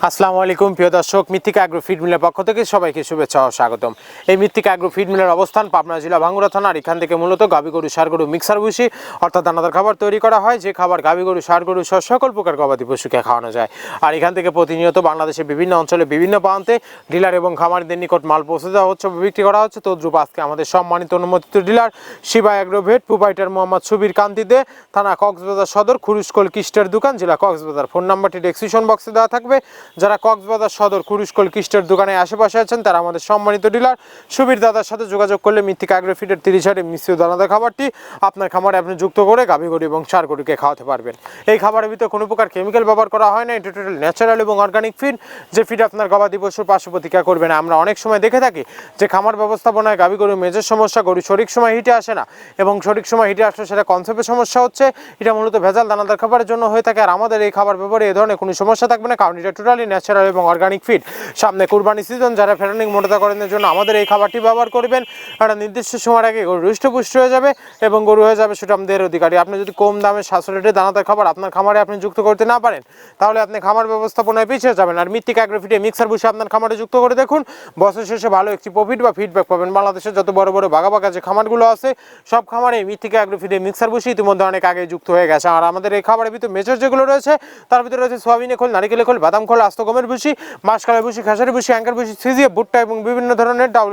আসসালামু আলাইকুম প্রিয় দর্শক, মৃত্তিকা অ্যাগ্রো ফিড মিলের পক্ষ থেকে সবাইকে শুভেচ্ছা ও স্বাগতম। এই মৃত্তিকা অ্যাগ্রো ফিড মিলের অবস্থান পাবনা জেলা ভাঙ্গুড়া থানা। আর এখান থেকে মূলত গাভী গরু, ষাঁড় গরু মিক্সার ভুসি অর্থাৎ দানাদার খাবার তৈরি করা হয়, যে খাবার গাভী গরু, ষাঁড় গরু সহ সকল প্রকার গবাদি পশুকে খাওয়ানো যায়। আর এখান থেকে প্রতিনিয়ত বাংলাদেশের বিভিন্ন অঞ্চলে বিভিন্ন প্রান্তে ডিলার এবং খামারিদের নিকট মাল পৌঁছে দেওয়া হচ্ছে, বিক্রি করা হচ্ছে। তদ্রুপ আজকে আমাদের সম্মানিত অনুমোদিত dealer Shiba agrovet proprietor Mohammad Subir কান্তিতে, থানা কক্সবাজার সদর, খুরুশকল কিস্টের দোকান, জেলা কক্সবাজার। ফোন নাম্বারটি ডেসক্রিপশন বক্সে দেওয়া থাকবে। যারা কক্সবাজার সদর খুরুশকল কিস্টের দোকানে আশেপাশে আছেন তারা আমাদের সম্মানিত ডিলার সুবীর দাদার সাথে যোগাযোগ করলে মৃত্তিকা অ্যাগ্রো ফিডের 30 মিশ্রিত দানাদার খাবারটি আপনার খামারে আপনি যুক্ত করে গাভী গরু এবং ষাঁড় গরুকে খাওয়াতে পারবেন। এই খাবারের ভিতরে কোনো প্রকার কেমিক্যাল ব্যবহার করা হয় না। এটা টোটাল ন্যাচারাল এবং অর্গানিক ফিড, যে ফিড আপনার গবাদি পশুর পার্শ্ব প্রতিক্রিয়া করবে না। আমরা অনেক সময় দেখে থাকি যে খামার ব্যবস্থাপনায় গাভী গরু মেজর সমস্যা, গরু সঠিক সময় হিটে আসে না, এবং সঠিক সময় হিটে আসলে সেটা কনসেপ্টের সমস্যা হচ্ছে। এটা মূলত ভেজাল দানাদার খাবারের জন্য হয়ে থাকে। আর আমাদের এই খাবার ব্যবহারে এই ধরনের কোনো সমস্যা থাকবে না, কারণ এটা টোটালি ন্যাচারাল এবং অর্গানিক ফিড। সামনে কুরবানি সিজন, যারা ফেরানিক মোটাতাকরণের জন্য আমাদের এই খাবারটি ব্যবহার করবেন, একটা নির্দিষ্ট সময়ের আগে গরু হৃষ্টপুষ্ট হয়ে যাবে এবং গরু হয়ে যাবে সেটা আমাদের অধিকারী। আপনি যদি কম দামে 700 রেটের দানাদার খাবার আপনার খামারে আপনি যুক্ত করতে না পারেন, তাহলে আপনি খামার ব্যবস্থাপনায় পিছিয়ে যাবেন। আর মৃত্তিকা অ্যাগ্রো ফিডে মিক্সার বসে আপনার খামারে যুক্ত করে দেখুন, বছর শেষে ভালো একটি প্রফিট বা ফিডব্যাক পাবেন। বাংলাদেশের যত বড় বড় বাঘা বাঘা যে খামারগুলো আছে, সব খামারে মৃত্তিকা অ্যাগ্রো ফিডে মিক্সার বসে ইতিমধ্যে অনেক আগে যুক্ত হয়ে গেছে। আর আমাদের এই খাবারের ভিতরে মেজর যেগুলো রয়েছে, তার ভিতরে রয়েছে সোয়াবিনের খোল, নারিকেলের খোল, বাদাম খোল, আস্ত গমের ভুসি, মাসকলাই ভুসি, খেসারি ভুসি, অ্যাঙ্কার ভুসি, সিজিএফ, ভুট্টা এবং বিভিন্ন ধরনের ডাউল